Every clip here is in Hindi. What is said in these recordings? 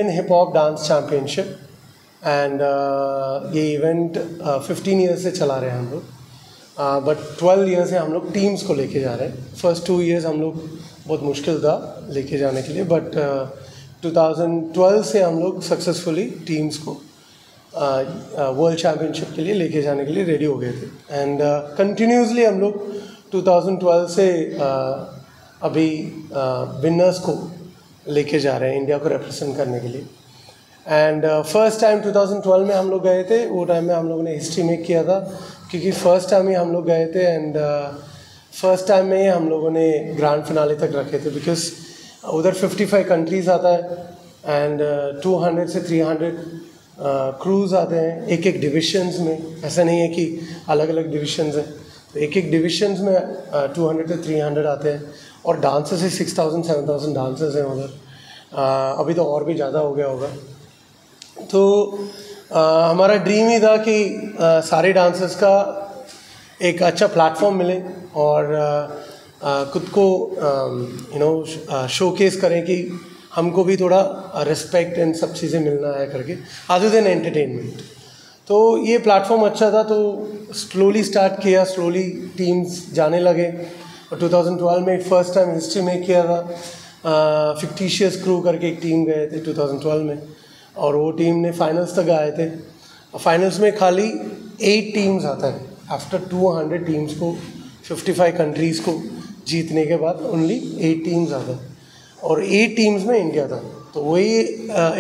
Indian hip hop dance championship and ये इवेंट 15 ईयर्स से चला रहे हैं हम लोग, बट 12 ईयर्स से हम लोग टीम्स को लेके जा रहे हैं। फर्स्ट 2 ईयर्स हम लोग बहुत मुश्किल था लेके जाने के लिए, बट 2012 से हम लोग सक्सेसफुली टीम्स को वर्ल्ड चैम्पियनशिप के लिए लेके जाने के लिए रेडी हो गए थे। एंड कंटिन्यूसली हम लोग 2012 से अभी विनर्स को लेके जा रहे हैं इंडिया को रिप्रेजेंट करने के लिए। एंड फर्स्ट टाइम 2012 में हम लोग गए थे, वो टाइम में हम लोगों ने हिस्ट्री मेक किया था, क्योंकि फर्स्ट टाइम ही हम लोग गए थे एंड फर्स्ट टाइम में ही हम लोगों ने ग्रैंड फिनाले तक रखे थे, बिकॉज उधर 55 कंट्रीज़ आता है एंड 200 से 300 क्रूज़ आते हैं एक एक डिविशंस में। ऐसा नहीं है कि अलग अलग डिविशंस हैं, तो एक एक डिविशंस में 200 से 300 आते हैं, और डांसर्स है 6000 7000 डांसर्स हैं उधर। अभी तो और भी ज़्यादा हो गया होगा। तो हमारा ड्रीम ही था कि सारे डांसर्स का एक अच्छा प्लेटफॉर्म मिले और खुद को शोकेस करें कि हमको भी थोड़ा रिस्पेक्ट एंड सब चीज़ें मिलना है करके, अदर देन एंटरटेनमेंट। तो ये प्लेटफॉर्म अच्छा था, तो स्लोली स्टार्ट किया, स्लोली टीम्स जाने लगे। और 2012 में फर्स्ट टाइम हिस्ट्री में किया था। फिक्टिशियस क्रू करके एक टीम गए थे 2012 में, और वो टीम ने फाइनल्स तक आए थे। फाइनल्स में खाली 8 टीम्स आता है आफ्टर 200 टीम्स को, 55 कंट्रीज़ को जीतने के बाद ओनली 8 टीम्स आता है, और 8 टीम्स में इंडिया था। तो वही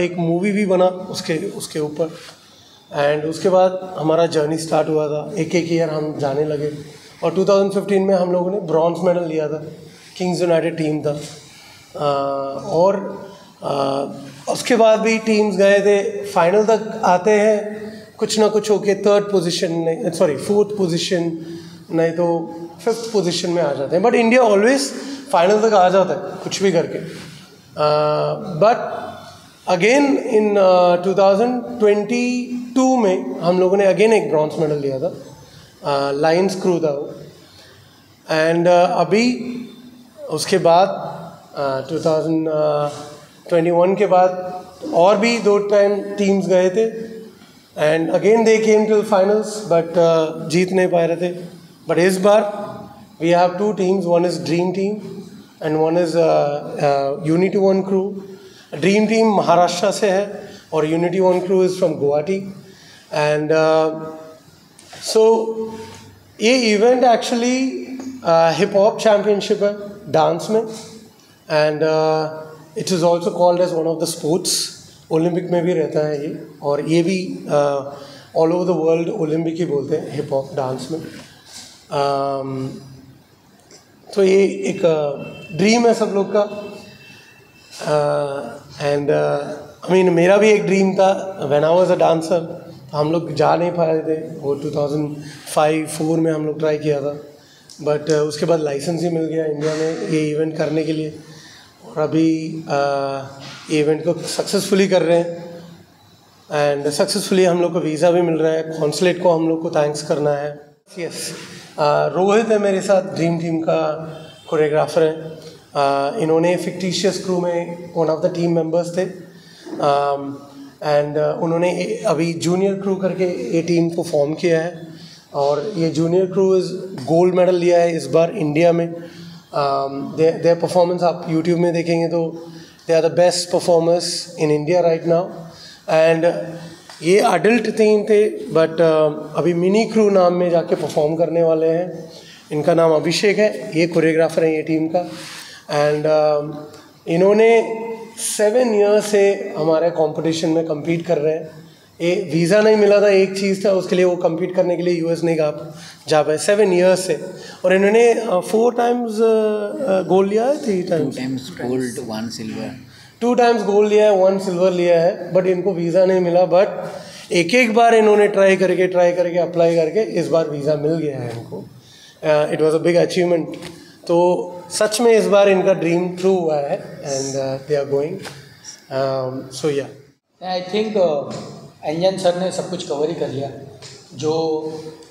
एक मूवी भी बना उसके ऊपर। एंड उसके बाद हमारा जर्नी स्टार्ट हुआ था, एक एक ईयर हम जाने लगे, और 2015 में हम लोगों ने ब्रॉन्ज मेडल लिया था, किंग्स यूनाइटेड टीम था। और उसके बाद भी टीम्स गए थे, फाइनल तक आते हैं कुछ ना कुछ होके, 3rd पोजीशन नहीं, सॉरी 4th पोजीशन नहीं तो 5th पोजीशन में आ जाते हैं, बट इंडिया ऑलवेज फाइनल तक आ जाता है कुछ भी करके। बट अगेन इन 2022 में हम लोगों ने अगेन एक ब्रॉन्ज मेडल लिया था, लायंस क्रू था वो। एंड अभी उसके बाद 2021 के बाद और भी 2 टाइम टीम्स गए थे, and again they came to finals, but जीत नहीं पा रहे थे। बट इस बार we have 2 teams, one is dream team and one is unity one crew. Dream team Maharashtra से है और unity one crew is from Guwahati. And so ये event actually hip hop championship है डांस में, and it is also called as one of the sports. Olympic में भी रहता है ये, और ये भी all over the world Olympic ही बोलते हैं हिप हॉप डांस में। तो ये एक ड्रीम है सब लोग का। एंड आई मीन मेरा भी एक ड्रीम था when I was a dancer. हम लोग जा नहीं पा रहे थे, वो 2005-4 में हम लोग ट्राई किया था, बट उसके बाद लाइसेंस ही मिल गया इंडिया में ये इवेंट करने के लिए, और अभी इवेंट को सक्सेसफुली कर रहे हैं। एंड सक्सेसफुली हम लोग को वीज़ा भी मिल रहा है, कॉन्सुलेट को हम लोग को थैंक्स करना है। यस, रोहित है मेरे साथ, ड्रीम टीम का कोरियोग्राफर है। इन्होंने फिक्टिशियस क्रू में one of the team members थे, एंड उन्होंने अभी जूनियर क्रू करके ये टीम को फॉर्म किया है, और ये junior crew is gold medal लिया है इस बार इंडिया में। देयर परफॉर्मेंस आप यूट्यूब में देखेंगे तो they are the best performers in India right now. And ये अडल्ट टीम थे, बट अभी मिनी क्रू नाम में जाके परफॉर्म करने वाले हैं। इनका नाम अभिषेक है, ये कोरियोग्राफर है ये टीम का। एंड इन्होंने 7 ईयर्स से हमारे कंपटीशन में compete कर रहे हैं। ये वीज़ा नहीं मिला था, एक चीज़ था उसके लिए, वो compete करने के लिए यूएस नहीं जा पाए 7 ईयर्स से। और इन्होंने 4 टाइम्स गोल्ड लिया है, 3 times 2 times gold 1 silver 2 times gold लिया है, 1 सिल्वर लिया है, बट इनको वीज़ा नहीं मिला। बट एक बार इन्होंने ट्राई करके अप्लाई करके इस बार वीज़ा मिल गया है इनको। It was a big achievement. तो सच में इस बार इनका ड्रीम ट्रू हुआ है, एंड दे आर गोइंग। सो या आई थिंक अंजन सर ने सब कुछ कवर ही कर लिया जो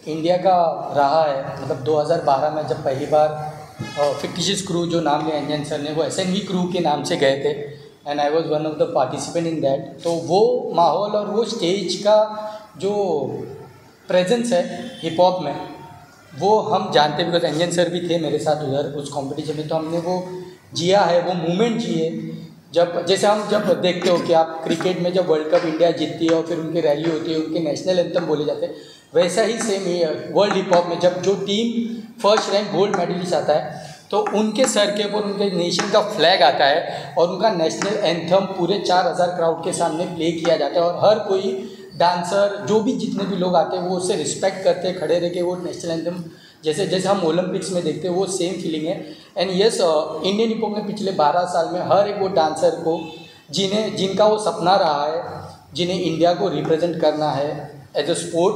इंडिया का रहा है। मतलब 2012 में जब पहली बार फिक्टिशियस क्रू जो नाम लिया अंजन सर ने, वो SNV क्रू के नाम से गए थे and I was one of the participant in that. तो वो माहौल और वो स्टेज का जो प्रेजेंस है हिप हॉप में, वो हम जानते हैं, बिकॉज एंजन सर भी थे मेरे साथ उधर उस कंपटीशन में। तो हमने वो जिया है, वो मोमेंट जिए। जब जैसे हम जब देखते हो कि आप क्रिकेट में जब वर्ल्ड कप इंडिया जीतती है और फिर उनकी रैली होती है, उनके नेशनल एंथम बोले जाते हैं, वैसा ही सेम वर्ल्ड हिप हॉप में जब जो team first rank gold medalist आता है तो उनके सर के ऊपर उनके नेशन का फ्लैग आता है और उनका नेशनल एंथम पूरे 4000 क्राउड के सामने प्ले किया जाता है। और हर कोई डांसर, जो भी जितने भी लोग आते हैं, वो उससे रिस्पेक्ट करते हैं, खड़े रह के वो नेशनल एंथम जैसे जैसे हम ओलंपिक्स में देखते हैं, वो सेम फीलिंग है। And yes, Indian hip hop में पिछले 12 साल में हर एक वो डांसर को जिनका वो सपना रहा है, जिन्हें इंडिया को रिप्रेजेंट करना है एज अ स्पोर्ट,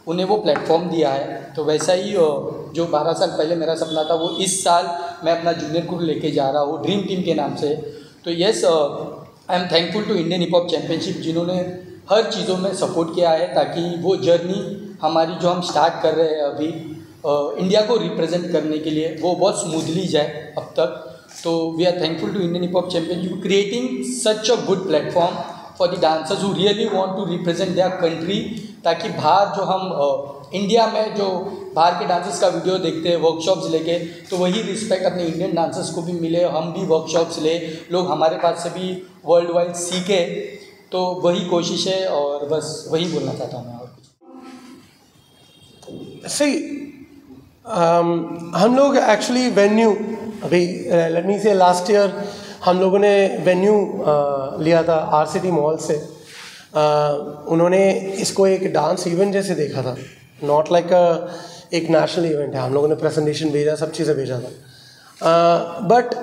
उन्हें वो प्लेटफॉर्म दिया है। तो वैसा ही जो 12 साल पहले मेरा सपना था, वो इस साल मैं अपना जूनियर क्रू लेके जा रहा हूँ ड्रीम टीम के नाम से। तो yes, I am thankful to Indian hip hop championship, जिन्होंने हर चीज़ों में सपोर्ट किया है ताकि वो जर्नी हमारी जो हम स्टार्ट कर रहे हैं अभी इंडिया को रिप्रेजेंट करने के लिए, वो बहुत स्मूथली जाए अब तक। तो we are thankful to Indian hip hop championship creating such a good platform for the dancers who really want to represent their country, ताकि बाहर जो हम इंडिया में जो बाहर के डांसर्स का वीडियो देखते हैं वर्कशॉप्स लेके, तो वही रिस्पेक्ट अपने इंडियन डांसर्स को भी मिले, हम भी वर्कशॉप्स ले, लोग हमारे पास से भी वर्ल्ड वाइड सीखे। तो वही कोशिश है और बस वही बोलना चाहता हूँ मैं, और कुछ। सही, हम लोग एक्चुअली वेन्यू, अभी लेट मी से लास्ट ईयर हम लोगों ने वेन्यू लिया था RCT मॉल से। उन्होंने इसको एक डांस इवेंट जैसे देखा था, नॉट लाइक एक नेशनल इवेंट है। हम लोगों ने प्रेजेंटेशन भेजा, सब चीज़ें भेजा था, बट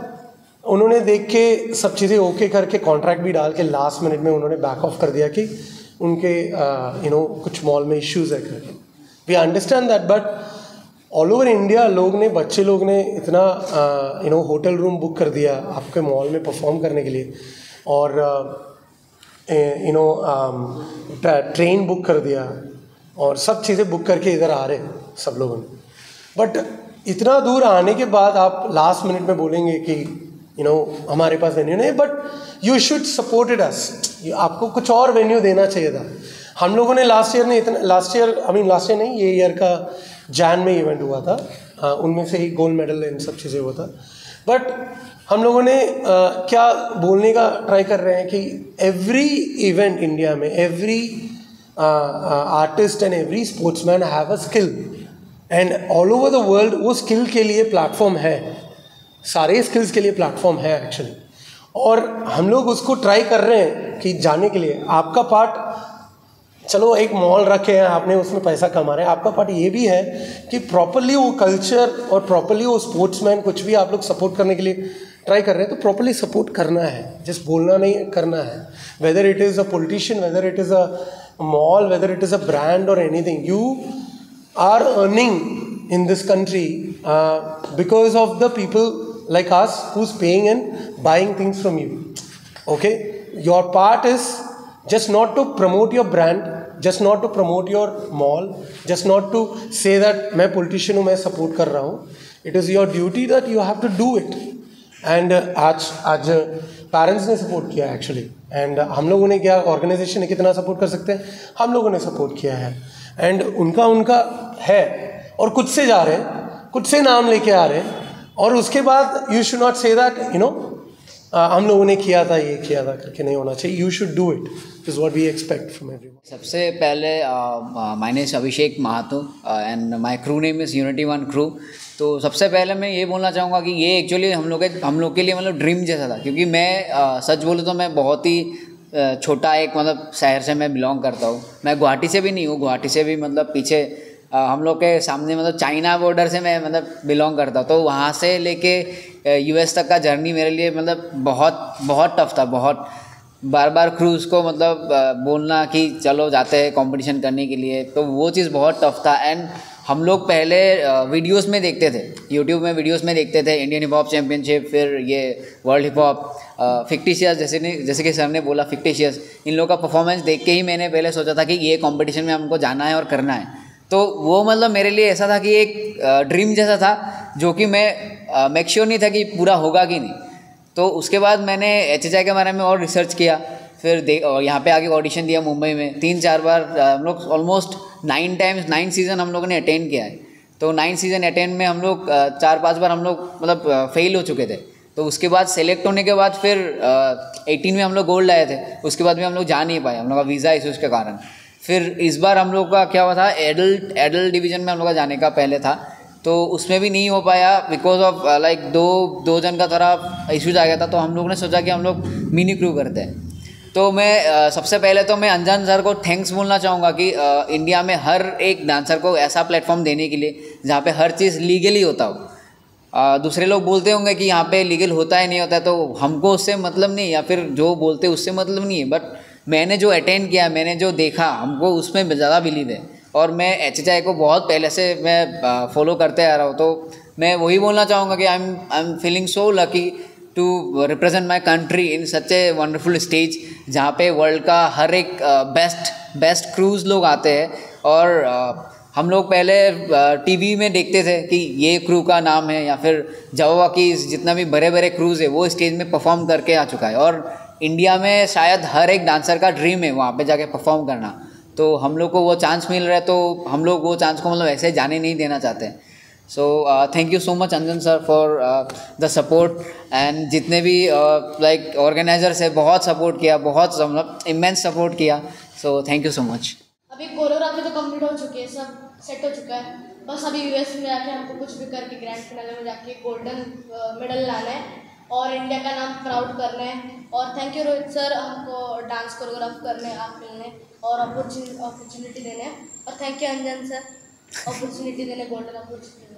उन्होंने देख के सब चीज़ें ओके करके कॉन्ट्रैक्ट भी डाल के लास्ट मिनट में उन्होंने बैक ऑफ कर दिया कि उनके कुछ मॉल में इश्यूज़ है करके। We understand that, but all over India बच्चे लोग ने इतना होटल रूम बुक कर दिया आपके मॉल में परफॉर्म करने के लिए, और ट्रेन बुक कर दिया, और सब चीज़ें बुक करके इधर आ रहे सब लोगों ने। बट इतना दूर आने के बाद आप लास्ट मिनट में बोलेंगे कि हमारे पास वेन्यू नहीं, but you should supported us. आपको कुछ और वेन्यू देना चाहिए था। हम लोगों ने लास्ट ईयर नहीं, ये ईयर का जैन में इवेंट हुआ था, उनमें से ही गोल्ड मेडल इन सब चीज़ें हुआ था। बट हम लोगों ने क्या बोलने का ट्राई कर रहे हैं कि एवरी इवेंट इंडिया में, every artist and every sportsman have a skill, and all over the world वो स्किल के लिए प्लेटफॉर्म है, सारे स्किल्स के लिए प्लेटफॉर्म है एक्चुअली। और हम लोग उसको ट्राई कर रहे हैं कि जाने के लिए आपका पार्ट, चलो एक मॉल रखे हैं आपने, उसमें पैसा कमा रहे हैं, आपका पार्ट ये भी है कि प्रॉपरली वो कल्चर और प्रॉपरली वो स्पोर्ट्समैन, कुछ भी आप लोग सपोर्ट करने के लिए ट्राई कर रहे हैं तो प्रॉपरली सपोर्ट करना है, जस्ट बोलना नहीं, करना है। Whether it is a politician, whether it is a mall, whether it is a brand और anything, you are earning in this country because of the people like us who's paying and buying things from you. Okay, your part is just not to promote your brand, just not to promote your mall, just not to say that मैं politician हूँ, मैं support कर रहा हूँ. It is your duty that you have to do it. And आज पेरेंट्स ने सपोर्ट किया एक्चुअली, एंड हम लोगों ने क्या, ऑर्गेनाइजेशन ने कितना सपोर्ट कर सकते हैं, हम लोगों ने सपोर्ट किया है, एंड उनका है, और खुद से जा रहे हैं, खुद से नाम लेके आ रहे हैं, और उसके बाद you should not say that हम लोगों ने किया था, ये किया था करके नहीं होना चाहिए. You should do it, is what we expect from everyone. सबसे पहले my name is Abhishek Mahato and my crew name is unity one crew. तो सबसे पहले मैं ये बोलना चाहूँगा कि ये एक्चुअली हम लोग के लिए मतलब ड्रीम जैसा था, क्योंकि मैं सच बोलूँ तो मैं बहुत ही छोटा एक मतलब शहर से मैं बिलोंग करता हूँ. मैं गुवाहाटी से भी नहीं हूँ, गुवाहाटी से भी मतलब पीछे हम लोग के सामने मतलब चाइना बॉर्डर से मैं मतलब बिलोंग करता हूँ. तो वहाँ से लेके US तक का जर्नी मेरे लिए मतलब बहुत टफ था. बहुत बार क्रूज़ को मतलब बोलना कि चलो जाते हैं कंपटीशन करने के लिए, तो वो चीज़ बहुत टफ था. एंड हम लोग पहले वीडियोस में देखते थे, यूट्यूब में वीडियोस में देखते थे इंडियन हिप हॉप चैम्पियनशिप, फिर ये वर्ल्ड हिप हॉप फिक्टिशियस, जैसे कि सर ने बोला फिक्टिशियस, इन लोगों का परफॉर्मेंस देख के ही मैंने पहले सोचा था कि ये कंपटीशन में हमको जाना है और करना है. तो वो मतलब मेरे लिए ऐसा था कि एक ड्रीम जैसा था, जो कि मैं मेक श्योर नहीं था कि पूरा होगा कि नहीं. तो उसके बाद मैंने HHI के बारे में और रिसर्च किया, फिर और यहाँ पे आके ऑडिशन दिया मुंबई में 3-4 बार। हम लोग ऑलमोस्ट 9 सीज़न हम लोगों ने अटेंड किया है। तो 9 सीज़न अटेंड में हम लोग 4-5 बार हम लोग मतलब फेल हो चुके थे। तो उसके बाद सेलेक्ट होने के बाद फिर 18 में हम लोग गोल्ड लाए थे। उसके बाद भी हम लोग जा नहीं पाए, हम लोग का वीज़ा इशूज़ के कारण। फिर इस बार हम लोग का क्या हुआ था, एडल्ट डिवीज़न में हम लोग का जाने का पहले था, तो उसमें भी नहीं हो पाया बिकॉज ऑफ लाइक दो जन का थोड़ा इश्यूज आ गया था। तो हम लोग ने सोचा कि हम लोग मिनी क्रू करते हैं। तो मैं सबसे पहले तो मैं अंजन सर को थैंक्स बोलना चाहूँगा कि इंडिया में हर एक डांसर को ऐसा प्लेटफॉर्म देने के लिए जहाँ पे हर चीज़ लीगली होता हो। दूसरे लोग बोलते होंगे कि यहाँ पे लीगल होता है नहीं होता है, तो हमको उससे मतलब नहीं, या फिर जो बोलते उससे मतलब नहीं है। बट मैंने जो अटेंड किया, मैंने जो देखा, हमको उसमें ज़्यादा बिलीव है। और मैं HHI को बहुत पहले से मैं फॉलो करते आ रहा हूँ। तो मैं वही बोलना चाहूँगा कि I am feeling so lucky to represent my country in such a wonderful stage, जहाँ पे वर्ल्ड का हर एक बेस्ट क्रूज़ लोग आते हैं। और हम लोग पहले टीवी में देखते थे कि ये क्रू का नाम है, या फिर जावा की जितना भी बड़े बड़े क्रूज़ है वो स्टेज में परफॉर्म करके आ चुका है। और इंडिया में शायद हर एक डांसर का ड्रीम है वहाँ पे जाके परफॉर्म करना। तो हम लोग को वो चांस मिल रहा है, तो हम लोग वो चांस को मतलब ऐसे जाने नहीं देना चाहते। So thank you so much Anjan sir for the support. And जितने भी लाइक ऑर्गेनाइजर्स है, बहुत सपोर्ट किया, बहुत मतलब इमेंस सपोर्ट किया। So thank you so much. अभी कोरियोग्राफी तो कंप्लीट हो चुकी है, सब सेट हो चुका है। बस अभी US में जाके हमको कुछ भी करके ग्रैंड फिनाले में जाके गोल्डन मेडल लाना है और इंडिया का नाम प्राउड करना है। और थैंक यू रोहित सर, हमको डांस कोरियोग्राफ करने आप मिलने और अपॉर्चुनिटी देने। और thank you Anjan sir, opportunity देने, गोल्डन अपॉर्चुनिटी।